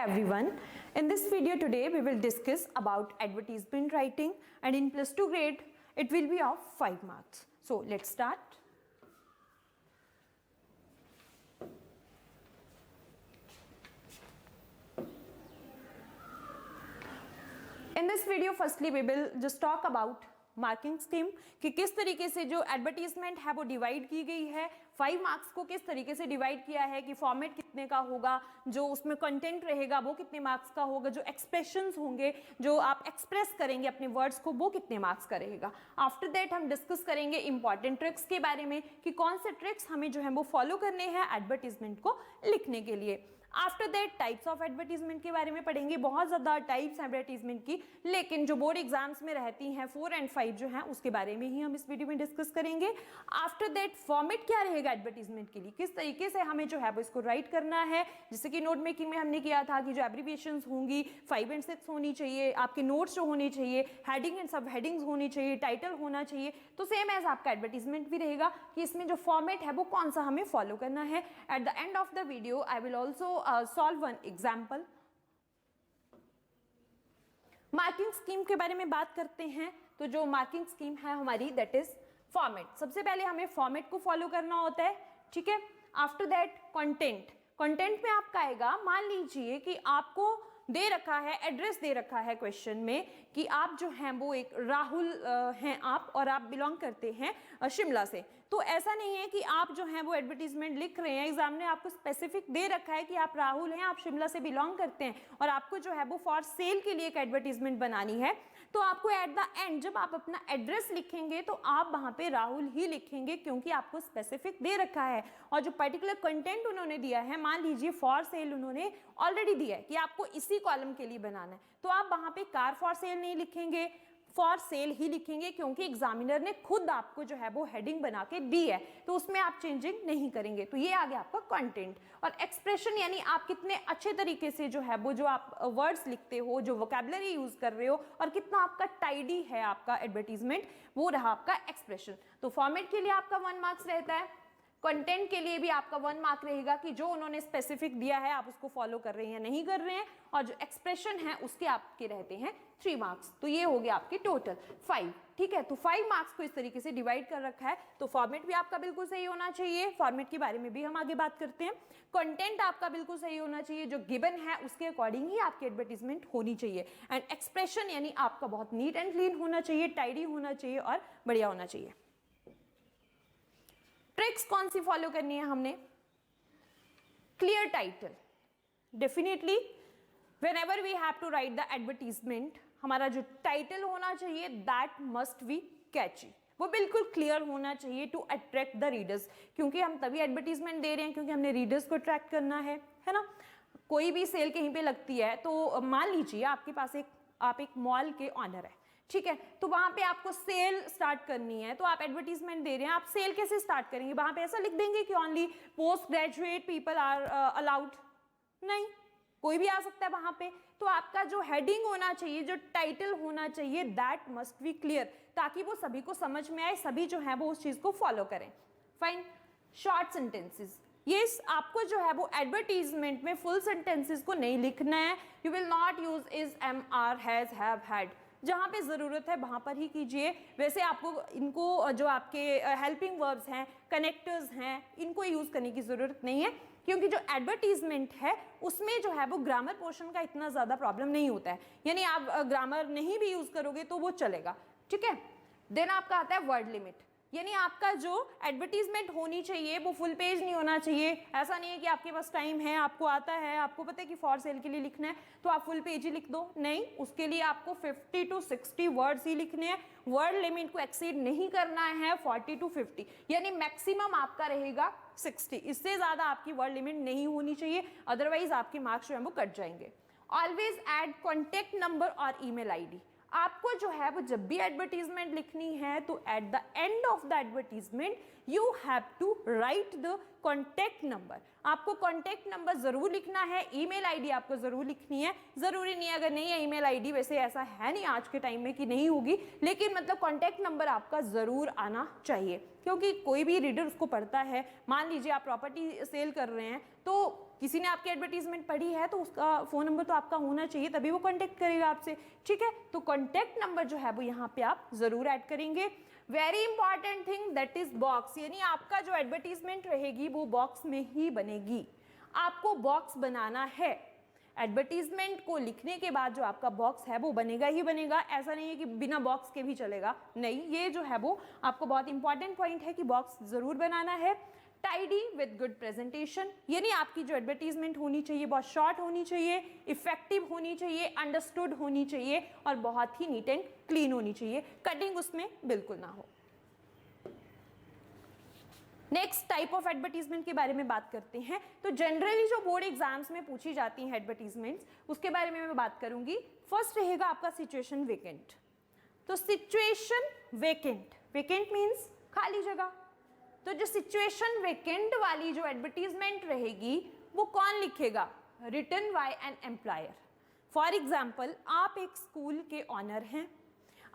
everyone. In this video today we will discuss about advertisement writing, and in plus 2 grade it will be of 5 marks. So let's start. In this video firstly we will just talk about marking scheme कि किस तरीके से जो advertisement है वो divide की गई है, 5 मार्क्स को किस तरीके से डिवाइड किया है, कि फॉर्मेट कितने का होगा, जो उसमें कंटेंट रहेगा वो कितने मार्क्स का होगा, जो एक्सप्रेशंस होंगे, जो आप एक्सप्रेस करेंगे अपने वर्ड्स को, वो कितने मार्क्स का रहेगा। आफ्टर दैट हम डिस्कस करेंगे इंपॉर्टेंट ट्रिक्स के बारे में कि कौन से ट्रिक्स हमें जो है वो फॉलो करने हैं एडवर्टीजमेंट को लिखने के लिए। After that types of advertisement के बारे में पढ़ेंगे, बहुत ज़्यादा टाइप्स एडवर्टीजमेंट की, लेकिन जो बोर्ड एग्जाम्स में रहती हैं 4 और 5 जो हैं उसके बारे में ही हम इस वीडियो में डिस्कस करेंगे। आफ्टर दैट फॉर्मेट क्या रहेगा एडवर्टीजमेंट के लिए, किस तरीके से हमें जो है वो इसको राइट करना है, जैसे कि नोट मेकिंग में हमने किया था कि जो एब्रीविएशंस होंगी 5 और 6 होनी चाहिए, आपके नोट्स जो होने चाहिए, हेडिंग एंड सब हेडिंग्स होनी चाहिए, टाइटल होना चाहिए। तो सेम एज आपका एडवर्टीजमेंट भी रहेगा कि इसमें जो फॉर्मेट है वो कौन सा हमें फॉलो करना है। Eight the end of the video I will also solve one example। Marking scheme के बारे में बात करते हैं, तो जो मार्किंग स्कीम है हमारी दैट इज फॉर्मेट। सबसे पहले हमें फॉर्मेट को फॉलो करना होता है, ठीक है। आफ्टर दैट कंटेंट, कंटेंट में आपका आएगा, मान लीजिए कि आपको दे रखा है, एड्रेस दे रखा है क्वेश्चन में कि आप जो हैं वो एक राहुल हैं आप, और आप बिलोंग करते हैं शिमला से। तो ऐसा नहीं है कि आप जो हैं वो एडवर्टीजमेंट लिख रहे हैं, एग्जाम ने आपको स्पेसिफिक दे रखा है कि आप राहुल हैं, आप शिमला से बिलोंग करते हैं, और आपको जो है वो फॉर सेल के लिए एक एडवर्टीजमेंट बनानी है। तो आपको एट द एंड जब आप अपना एड्रेस लिखेंगे तो आप वहां पे राहुल ही लिखेंगे, क्योंकि आपको स्पेसिफिक दे रखा है। और जो पर्टिकुलर कंटेंट उन्होंने दिया है, मान लीजिए फॉर सेल उन्होंने ऑलरेडी दिया है कि आपको इसी कॉलम के लिए बनाना है, तो आप वहां पे कार फॉर सेल नहीं लिखेंगे, फॉर सेल ही लिखेंगे, क्योंकि एग्जामिनर ने खुद आपको जो है वो हेडिंग बना के दी है, तो उसमें आप चेंजिंग नहीं करेंगे। तो ये आ गया आपका कंटेंट। और एक्सप्रेशन यानी आप कितने अच्छे तरीके से जो है वो जो आप वर्ड्स लिखते हो, जो वोकैबुलरी यूज कर रहे हो, और कितना आपका टाइडी है आपका एडवर्टीजमेंट, वो रहा आपका एक्सप्रेशन। तो फॉर्मेट के लिए आपका 1 मार्क्स रहता है, कंटेंट के लिए भी आपका 1 मार्क रहेगा कि जो उन्होंने स्पेसिफिक दिया है आप उसको फॉलो कर रहे हैं या नहीं कर रहे हैं, और जो एक्सप्रेशन है उसके आपके रहते हैं 3 मार्क्स। तो ये हो गया आपके टोटल 5, ठीक है। तो 5 मार्क्स को इस तरीके से डिवाइड कर रखा है। तो फॉर्मेट भी आपका बिल्कुल सही होना चाहिए, फॉर्मेट के बारे में भी हम आगे बात करते हैं। कंटेंट आपका बिल्कुल सही होना चाहिए, जो गिवन है उसके अकॉर्डिंग ही आपकी एडवर्टीजमेंट होनी चाहिए। एंड एक्सप्रेशन यानी आपका बहुत नीट एंड क्लीन होना चाहिए, टाइडी होना चाहिए और बढ़िया होना चाहिए। ट्रिक्स कौन सी फॉलो करनी है हमने? Clear title, definitely whenever we have to write the advertisement, हमारा जो टाइटल होना चाहिए दैट मस्ट बी कैची, वो बिल्कुल क्लियर होना चाहिए टू अट्रैक्ट द रीडर्स, क्योंकि हम तभी एडवर्टीजमेंट दे रहे हैं क्योंकि हमने रीडर्स को अट्रैक्ट करना है ना। कोई भी सेल कहीं पे लगती है, तो मान लीजिए आपके पास आप एक मॉल के ऑनर है, ठीक है, तो वहां पे आपको सेल स्टार्ट करनी है, तो आप एडवर्टीजमेंट दे रहे हैं, आप सेल कैसे स्टार्ट करेंगे? वहां पे ऐसा लिख देंगे कि only post graduate people are allowed? नहीं, कोई भी आ सकता है वहां पे। तो आपका जो हेडिंग होना चाहिए, जो टाइटल होना चाहिए, दैट मस्ट बी क्लियर, ताकि वो सभी को समझ में आए, सभी जो है वो उस चीज को फॉलो करें। फाइन। शॉर्ट सेंटेंसेस, यस, आपको जो है वो एडवर्टीजमेंट में फुल सेंटेंसेस को नहीं लिखना है। You will not use is, am, are, has, have, had, जहां पे जरूरत है वहां पर ही कीजिए। वैसे आपको इनको जो आपके हेल्पिंग वर्ब्स हैं, कनेक्टर्स हैं, इनको यूज करने की जरूरत नहीं है, क्योंकि जो एडवर्टीजमेंट है उसमें जो है वो ग्रामर पोर्शन का इतना ज्यादा प्रॉब्लम नहीं होता है, यानी आप ग्रामर नहीं भी यूज करोगे तो वो चलेगा, ठीक है। देन आपका आता है वर्ड लिमिट, यानी आपका जो एडवर्टीजमेंट होनी चाहिए वो फुल पेज नहीं होना चाहिए। ऐसा नहीं है कि आपके पास टाइम है, आपको आता है, आपको पता है कि फॉर सेल के लिए लिखना है तो आप फुल पेज ही लिख दो, नहीं, उसके लिए आपको 50 to 60 वर्ड्स ही लिखने हैं। वर्ड लिमिट को एक्सीड नहीं करना है 40 to 50, यानी मैक्सिमम आपका रहेगा 60, इससे ज्यादा आपकी वर्ड लिमिट नहीं होनी चाहिए, अदरवाइज आपके मार्क्स जो है वो कट जाएंगे। ऑलवेज ऐड कॉन्टेक्ट नंबर और ईमेल आईडी। आपको जो है वो जब भी एडवर्टीजमेंट लिखनी है तो at the end of the advertisement you have to write the contact number. आपको कॉन्टेक्ट नंबर जरूर लिखना है, ईमेल आईडी आपको जरूर लिखनी है। जरूरी नहीं अगर नहीं है ईमेल आईडी, वैसे ऐसा है नहीं आज के टाइम में कि नहीं होगी, लेकिन मतलब कॉन्टेक्ट नंबर आपका जरूर आना चाहिए, क्योंकि कोई भी रीडर उसको पढ़ता है। मान लीजिए आप प्रॉपर्टी सेल कर रहे हैं तो किसी ने आपकी एडवर्टीजमेंट पढ़ी है तो उसका फ़ोन नंबर तो आपका होना चाहिए, तभी वो कॉन्टेक्ट करेगा आपसे, ठीक है। तो कॉन्टेक्ट नंबर जो है वो यहाँ पे आप ज़रूर ऐड करेंगे। Very important thing that is box, यानी आपका जो एडवर्टीजमेंट रहेगी वो बॉक्स में ही बनेगी। आपको बॉक्स बनाना है, एडवर्टीजमेंट को लिखने के बाद जो आपका बॉक्स है वो बनेगा ही बनेगा। ऐसा नहीं है कि बिना बॉक्स के भी चलेगा, नहीं, ये जो है वो आपको बहुत इंपॉर्टेंट पॉइंट है कि बॉक्स जरूर बनाना है। टाइडी विद गुड प्रेजेंटेशन, यानी आपकी जो एडवर्टीजमेंट होनी चाहिए बहुत शॉर्ट होनी चाहिए, इफेक्टिव होनी चाहिए, अंडरस्टूड होनी चाहिए और बहुत ही नीट एंड क्लीन होनी चाहिए, कटिंग उसमें बिल्कुल ना हो। नेक्स्ट टाइप ऑफ एडवर्टीजमेंट के बारे में बात करते हैं। तो जनरली जो बोर्ड एग्जाम्स में पूछी जाती हैं एडवर्टीजमेंट्स, उसके बारे में मैं बात करूंगी। फर्स्ट रहेगा आपका सिचुएशन वेकेंट। तो सिचुएशन वेकेंट, वेकेंट मीन्स खाली जगह। तो जो सिचुएशन वेकेंट वाली जो एडवर्टीजमेंट रहेगी वो कौन लिखेगा? Written by an employer. For example, आप एक स्कूल के ऑनर हैं,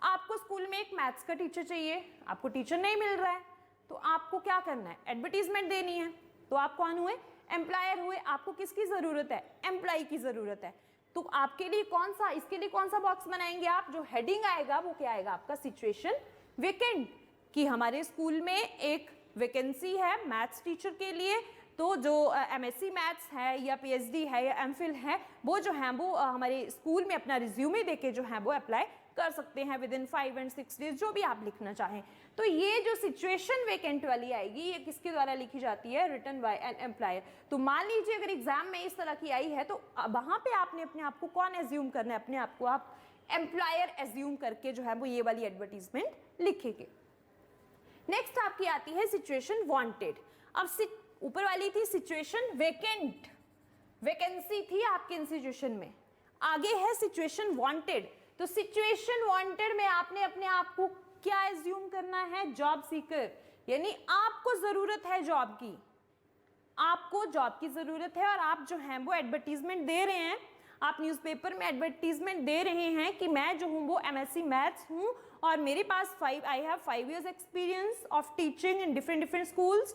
आपको स्कूल में एक मैथ्स का टीचर चाहिए, आपको टीचर नहीं मिल रहा है, तो आपको क्या करना है? एडवर्टीजमेंट देनी है। तो आप कौन हुए? एम्प्लॉयर हुए। आपको किसकी जरूरत है? एम्प्लॉय की जरूरत है। तो आपके लिए कौन सा, इसके लिए कौन सा बॉक्स बनाएंगे आप? जो हेडिंग आएगा वो क्या आएगा आपका? सिचुएशन वेकेंट, कि हमारे स्कूल में एक वैकेंसी है मैथ्स टीचर के लिए। तो जो एमएससी मैथ्स है या पीएचडी है या एमफिल है, वो जो है वो हमारे स्कूल में अपना रिज्यूमे देके जो है वो अप्लाई कर सकते हैं विद इन 5 and 6 डेज, जो भी आप लिखना चाहें। तो ये जो सिचुएशन वेकेंट वाली आएगी, ये किसके द्वारा लिखी जाती है? Written by an employer. तो मान लीजिए अगर एग्जाम में इस तरह की आई है, तो वहां पे आपने अपने आप को कौन एज्यूम करना है? अपने आप को आप एम्प्लॉयर एज्यूम करके जो है वो ये वाली एडवर्टीजमेंट लिखेंगे। नेक्स्ट आपकी आती है सिचुएशन वांटेड। अब ऊपर वाली थी सिचुएशन वेकेंट, वैकेंसी थी आपके इंस्टीट्यूशन में, आगे है सिचुएशन वांटेड। तो सिचुएशन वांटेड में आपने अपने आप को क्या एज्यूम करना है? जॉब सीकर, यानी आपको जरूरत है जॉब की, आपको जॉब की जरूरत है और आप जो हैं वो एडवर्टीजमेंट दे रहे हैं, आप न्यूज़पेपर में एडवर्टीजमेंट दे रहे हैं कि मैं जो हूँ वो एमएससी मैथ्स हूँ और मेरे पास I have 5 years experience of teaching in different schools,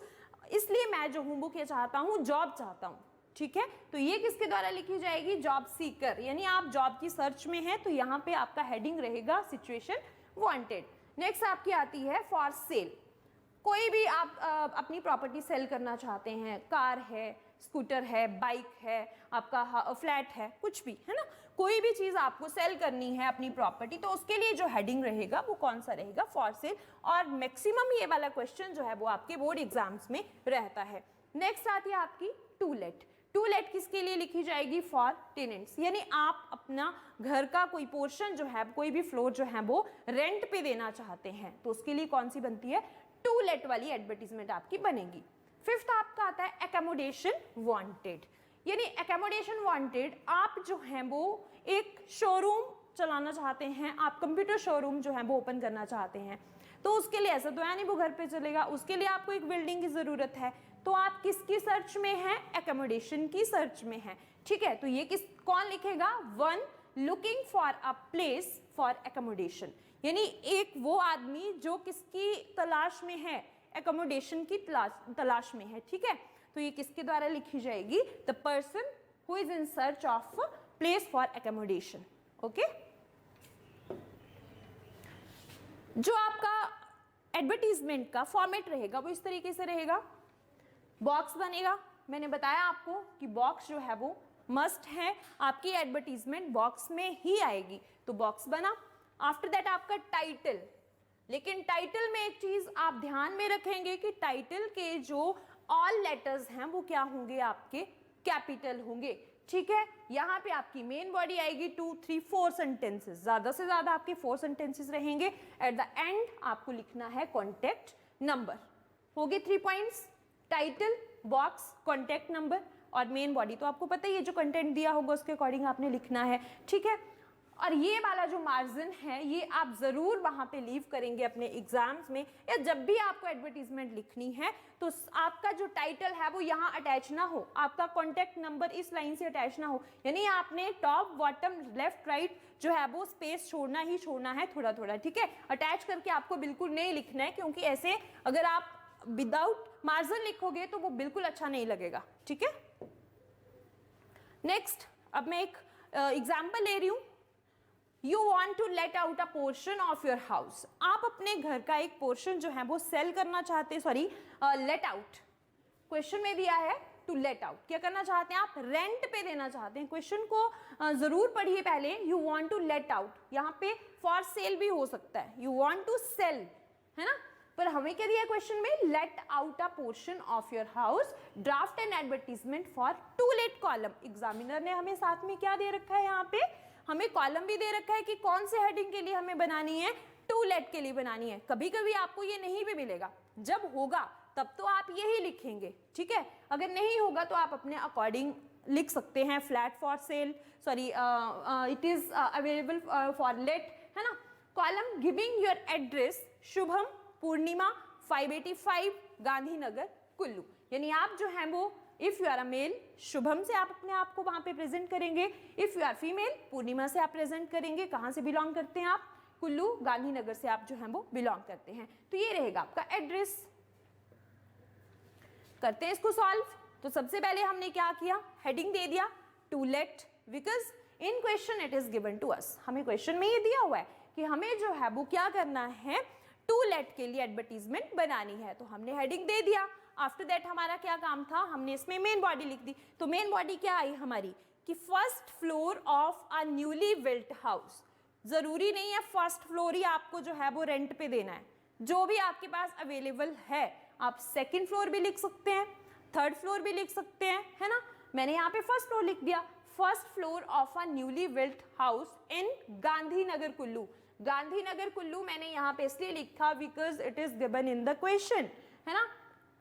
इसलिए मैं जो हूँ वो क्या चाहता हूँ? जॉब चाहता हूँ, ठीक है। तो ये किसके द्वारा लिखी जाएगी? जॉब सीकर, यानी आप जॉब की सर्च में हैं, तो यहाँ पे आपका हेडिंग रहेगा सिचुएशन वांटेड। नेक्स्ट आपकी आती है फॉर सेल। कोई भी आप अपनी प्रॉपर्टी सेल करना चाहते हैं, कार है, स्कूटर है, बाइक है, आपका फ्लैट है, कुछ भी है ना, कोई भी चीज़ आपको सेल करनी है अपनी प्रॉपर्टी, तो उसके लिए जो हेडिंग रहेगा वो कौन सा रहेगा? For sale. और मैक्सिमम ये वाला क्वेश्चन जो है वो आपके बोर्ड एग्जाम्स में रहता है। नेक्स्ट आती है आपकी टू लेट। टू लेट किसके लिए लिखी जाएगी? फॉर टेनेंट्स, यानी आप अपना घर का कोई पोर्शन जो है, कोई भी फ्लोर जो है वो रेंट पे देना चाहते हैं, तो उसके लिए कौन सी बनती है? टू लेट वाली एडवर्टीजमेंट आपकी बनेगी। फिफ्थ आपका आता है एकोमोडेशन वांटेड, यानी एकोमोडेशन वांटेड, आप जो हैं वो एक शोरूम चलाना चाहते हैं, आप कंप्यूटर शोरूम जो है वो ओपन करना चाहते हैं, तो उसके लिए ऐसा तो है नहीं वो घर पे चलेगा, उसके लिए आपको एक बिल्डिंग की जरूरत है, तो आप किसकी सर्च में हैं? एकोमोडेशन की सर्च में हैं, ठीक है। तो ये कौन लिखेगा? One looking for a place for accommodation, यानी एक वो आदमी जो किसकी तलाश में है? एकोमोडेशन की तलाश में है, ठीक है। तो ये किसके द्वारा लिखी जाएगी? The person who is in search of place for accommodation, okay. जो आपका एडवर्टीजमेंट का फॉर्मेट रहेगा वो इस तरीके से रहेगा। बॉक्स बनेगा, मैंने बताया आपको कि बॉक्स जो है वो मस्ट है, आपकी एडवर्टीजमेंट बॉक्स में ही आएगी, तो बॉक्स बना। आफ्टर दैट आपका टाइटल, लेकिन टाइटल में एक चीज आप ध्यान में रखेंगे कि टाइटल के जो ऑल लेटर्स हैं वो क्या होंगे? आपके कैपिटल होंगे, ठीक है। यहाँ पे आपकी मेन बॉडी आएगी 2, 3, 4 सेंटेंसेस, ज्यादा से ज्यादा आपके 4 सेंटेंसेस रहेंगे। एट द एंड आपको लिखना है कॉन्टेक्ट नंबर। हो गए 3 points, title, box, contact number और मेन बॉडी। तो आपको पता ही है जो कंटेंट दिया होगा उसके अकॉर्डिंग आपने लिखना है, ठीक है। और ये वाला जो मार्जिन है ये आप जरूर वहां पे लीव करेंगे अपने एग्जाम्स में, या जब भी आपको एडवर्टीजमेंट लिखनी है तो आपका जो टाइटल है वो यहाँ अटैच ना हो, आपका कॉन्टेक्ट नंबर इस लाइन से अटैच ना हो, यानी आपने टॉप बॉटम लेफ्ट राइट जो है वो स्पेस छोड़ना ही छोड़ना है थोड़ा थोड़ा, ठीक है। अटैच करके आपको बिल्कुल नहीं लिखना है, क्योंकि ऐसे अगर आप विदाउट मार्जिन लिखोगे तो वो बिल्कुल अच्छा नहीं लगेगा, ठीक है। नेक्स्ट अब मैं एक एग्जाम्पल ले रही हूँ. You want to let out a portion of your house. आप अपने घर का एक पोर्शन जो है वो सेल करना चाहते हैं, सॉरी लेट आउट. क्वेश्चन में दिया है टू लेट आउट. क्या करना चाहते हैं आप? रेंट पे देना चाहते हैं. क्वेश्चन को जरूर पढ़िए पहले. You want to let out, यहाँ पे फॉर सेल भी हो सकता है. यू वांट टू सेल, है ना, पर हमें क्या दिया है क्वेश्चन में? Let out a portion of your house, draft an advertisement for to let column. Examiner ने हमें साथ में क्या दे रखा है? यहाँ पे हमें कॉलम भी दे रखा है कि कौन से हेडिंग के लिए हमें बनानी है? टू लेट के लिए बनानी है. कभी कभी आपको ये नहीं भी मिलेगा, जब होगा तब तो आप यही लिखेंगे, ठीक है. अगर नहीं होगा तो आप अपने अकॉर्डिंग लिख सकते हैं. Flat for sale, sorry it is available for let, है ना. Column giving your address Shubham Purnima 585 Gandhinagar Kullu. यानी आप जो है वो if you are a male Shubham से आप अपने आप को वहां पे प्रेजेंट करेंगे. If you are female Purnima से आप प्रेजेंट करेंगे. कहां से बिलोंग करते हैं आप? कुल्लू गांधीनगर से आप जो है वो बिलोंग करते हैं. तो ये रहेगा आपका एड्रेस. करते हैं इसको सॉल्व. तो सबसे पहले हमने क्या किया? हेडिंग दे दिया to let, because in question it is given to us. हमें क्वेश्चन में ये दिया हुआ है कि हमें जो है वो क्या करना है? टू लेट के लिए एडवर्टीजमेंट बनानी है. तो हमने हेडिंग दे दिया. आफ्टर दैट हमारा क्या काम था? हमने इसमें मेन बॉडी लिख दी. तो मेन बॉडी क्या आई हमारी? कि first floor of a newly built house. जरूरी नहीं है फर्स्ट फ्लोर ही आपको जो है वो रेंट पे देना है. जो भी आपके पास अवेलेबल है, आप सेकंड फ्लोर भी लिख सकते हैं, थर्ड फ्लोर भी लिख सकते हैं, है ना. मैंने यहाँ पे फर्स्ट फ्लोर लिख दिया. First floor of a newly built house in Gandhinagar Kullu. Gandhinagar Kullu मैंने यहाँ पे इसलिए लिखा because it is given in the question, है ना.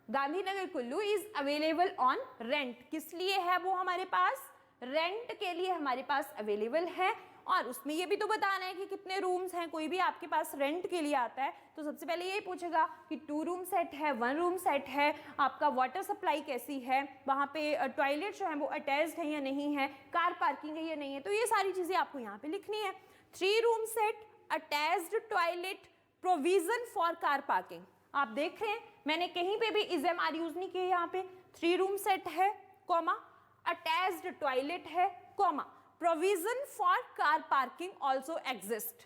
Gandhinagar Kullu is available on rent. किस लिए है वो हमारे पास? रेंट के लिए हमारे पास अवेलेबल है. और उसमें ये भी तो बताना है कि कितने रूम्स हैं. कोई भी आपके पास रेंट के लिए आता है तो सबसे पहले यही पूछेगा कि 2 रूम सेट है, 1 रूम सेट है, आपका वाटर सप्लाई कैसी है, वहाँ पे टॉयलेट जो है वो अटैच्ड है या नहीं है, कार पार्किंग है या नहीं है. तो ये सारी चीज़ें आपको यहाँ पे लिखनी है. 3 room set, attached toilet, provision for car parking. आप देख रहे हैं मैंने कहीं पे भी इज एम आर यूज नहीं किए. यहाँ पे 3 रूम सेट है, कॉमा, अटैच्ड टॉयलेट है, comma, provision for car parking also exist.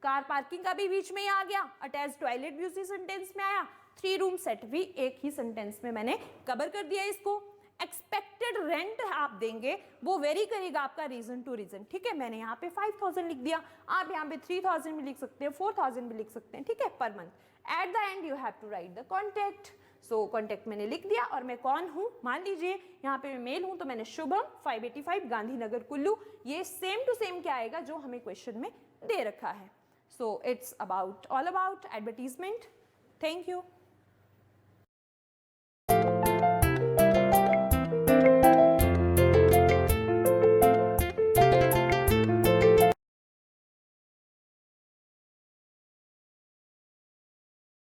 Car parking का भी बीच में ही आ गया, अटैच टॉयलेट भी उसी सेंटेंस में आया, 3 रूम सेट भी एक ही सेंटेंस में मैंने कवर कर दिया इसको. एक्सपेक्टेड रेंट आप देंगे वो वेरी करेगा आपका रीजन टू रीजन. ठीक है, मैंने यहाँ पे 5000 लिख दिया. आप यहाँ पे 3000 भी लिख सकते हैं, 4000 भी लिख सकते हैं. ठीक है, पर month. At the end you have to write the contact. So contact मैंने लिख दिया. और मैं कौन हूँ? मान लीजिए यहाँ पे मैं मेल हूँ तो मैंने शुभम 585 गांधीनगर कुल्लू. ये सेम टू सेम क्या आएगा जो हमें क्वेश्चन में दे रखा है. So it's about all about advertisement. Thank you.